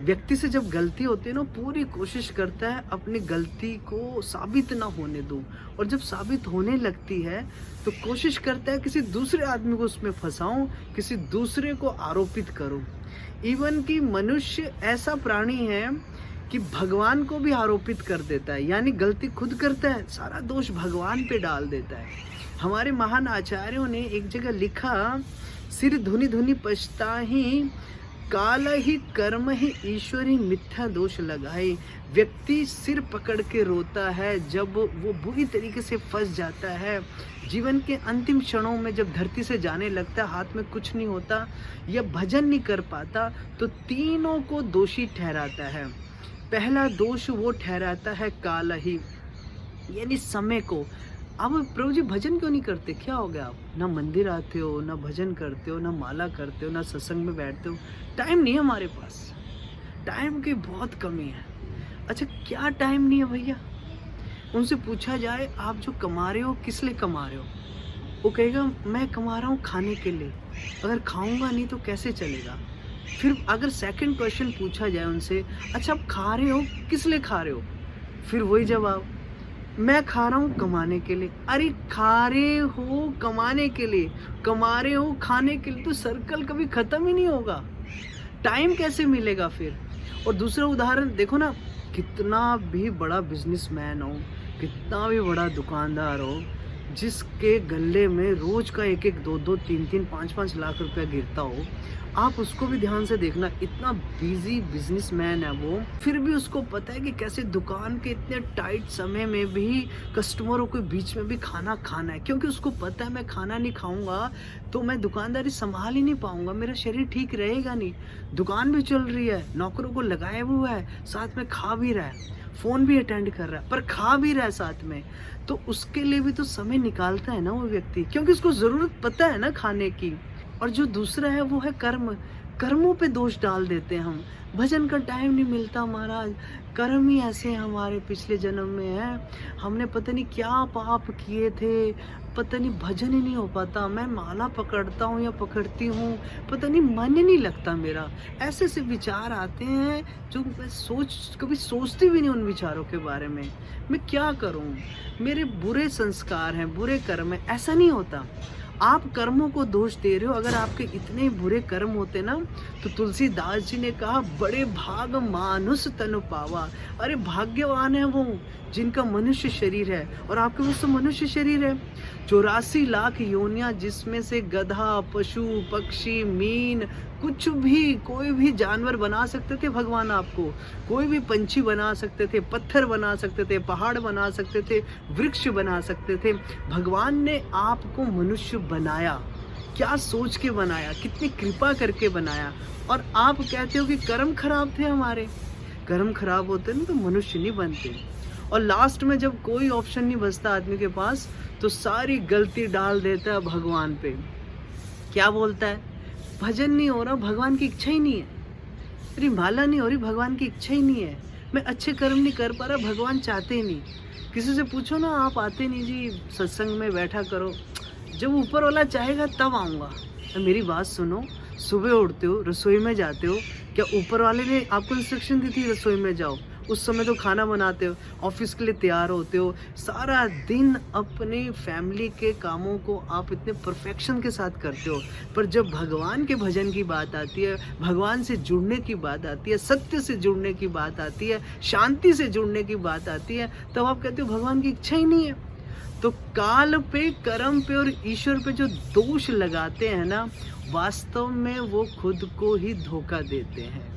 व्यक्ति से जब गलती होती है ना, पूरी कोशिश करता है अपनी गलती को साबित ना होने दूं, और जब साबित होने लगती है तो कोशिश करता है किसी दूसरे आदमी को उसमें फंसाऊं, किसी दूसरे को आरोपित करूं। इवन कि मनुष्य ऐसा प्राणी है कि भगवान को भी आरोपित कर देता है, यानी गलती खुद करता है, सारा दोष भगवान पे डाल देता है। हमारे महान आचार्यों ने एक जगह लिखा, सिर धुनि धुनि पछताहि, काल ही कर्म ही ईश्वर ही मिथ्या दोष लगाए। व्यक्ति सिर पकड़ के रोता है जब वो बुरी तरीके से फंस जाता है। जीवन के अंतिम क्षणों में जब धरती से जाने लगता है, हाथ में कुछ नहीं होता या भजन नहीं कर पाता, तो तीनों को दोषी ठहराता है। पहला दोष वो ठहराता है काल ही, यानी समय को। अब प्रभु जी भजन क्यों नहीं करते, क्या हो गया? आप ना मंदिर आते हो, ना भजन करते हो, ना माला करते हो, ना सत्संग में बैठते हो। टाइम नहीं है हमारे पास, टाइम की बहुत कमी है। अच्छा, क्या टाइम नहीं है भैया? उनसे पूछा जाए आप जो कमा रहे हो किस लिए कमा रहे हो, वो कहेगा मैं कमा रहा हूँ खाने के लिए, अगर खाऊंगा नहीं तो कैसे चलेगा। फिर अगर सेकंड क्वेश्चन पूछा जाए उनसे, अच्छा आप खा रहे हो किस लिए खा रहे हो, फिर वही जवाब, मैं खा रहा हूँ कमाने के लिए। अरे खा रहे हो कमाने के लिए, कमा रहे हो खाने के लिए, तो सर्कल कभी खत्म ही नहीं होगा। टाइम कैसे मिलेगा फिर? और दूसरा उदाहरण देखो ना, कितना भी बड़ा बिजनेसमैन हो, कितना भी बड़ा दुकानदार हो, जिसके गले में रोज का 1-1, 2-2, 3-3, 5-5 लाख रुपया गिरता हो, आप उसको भी ध्यान से देखना। इतना बिजी बिजनेसमैन है वो, फिर भी उसको पता है कि कैसे दुकान के इतने टाइट समय में भी कस्टमरों के बीच में भी खाना खाना है, क्योंकि उसको पता है मैं खाना नहीं खाऊंगा तो मैं दुकानदारी संभाल ही नहीं पाऊंगा, मेरा शरीर ठीक रहेगा नहीं। दुकान भी चल रही है, नौकरों को लगाया हुआ है, साथ में खा भी रहा है, फ़ोन भी अटेंड कर रहा है, पर खा भी रहा है साथ में, तो उसके लिए भी तो समय निकालता है ना वो व्यक्ति, क्योंकि उसको ज़रूरत पता है ना खाने की। और जो दूसरा है वो है कर्म। कर्मों पे दोष डाल देते हैं हम, भजन का टाइम नहीं मिलता महाराज, कर्म ही ऐसे हैं हमारे, पिछले जन्म में है, हमने पता नहीं क्या पाप किए थे, पता नहीं भजन ही नहीं हो पाता, मैं माला पकड़ता हूँ या पकड़ती हूँ, पता नहीं मन ही नहीं लगता मेरा। ऐसे ऐसे विचार आते हैं जो मैं कभी सोचती भी नहीं उन विचारों के बारे में। मैं क्या करूँ, मेरे बुरे संस्कार हैं, बुरे कर्म हैं। ऐसा नहीं होता, आप कर्मों को दोष दे रहे हो। अगर आपके इतने बुरे कर्म होते ना, तो तुलसीदास जी ने कहा, बड़े भाग मानुष तनु पावा। अरे भाग्यवान है वो जिनका मनुष्य शरीर है, और आपके पास तो मनुष्य शरीर है। 84 लाख योनियां, जिसमें से गधा, पशु, पक्षी, मीन, कुछ भी, कोई भी जानवर बना सकते थे भगवान आपको, कोई भी पंछी बना सकते थे, पत्थर बना सकते थे, पहाड़ बना सकते थे, वृक्ष बना सकते थे। भगवान ने आपको मनुष्य बनाया, क्या सोच के बनाया, कितनी कृपा करके बनाया। और आप कहते हो कि कर्म खराब थे हमारे। कर्म खराब होते ना तो मनुष्य नहीं बनते। और लास्ट में जब कोई ऑप्शन नहीं बचता आदमी के पास, तो सारी गलती डाल देता है भगवान पे। क्या बोलता है, भजन नहीं हो रहा, भगवान की इच्छा ही नहीं है, मेरी माला नहीं हो रही, भगवान की इच्छा ही नहीं है, मैं अच्छे कर्म नहीं कर पा रहा, भगवान चाहते ही नहीं। किसी से पूछो ना, आप आते नहीं जी सत्संग में बैठा करो, जब ऊपर वाला चाहेगा तब आऊँगा। तो मेरी बात सुनो, सुबह उठते हो, रसोई में जाते हो, क्या ऊपर वाले ने आपको इंस्ट्रक्शन दी थी रसोई में जाओ? उस समय तो खाना बनाते हो, ऑफिस के लिए तैयार होते हो, सारा दिन अपने फैमिली के कामों को आप इतने परफेक्शन के साथ करते हो, पर जब भगवान के भजन की बात आती है, भगवान से जुड़ने की बात आती है, सत्य से जुड़ने की बात आती है, शांति से जुड़ने की बात आती है, तब आप कहते हो भगवान की इच्छा ही नहीं है। तो काल पे, कर्म पे और ईश्वर पे जो दोष लगाते हैं ना, वास्तव में वो खुद को ही धोखा देते हैं।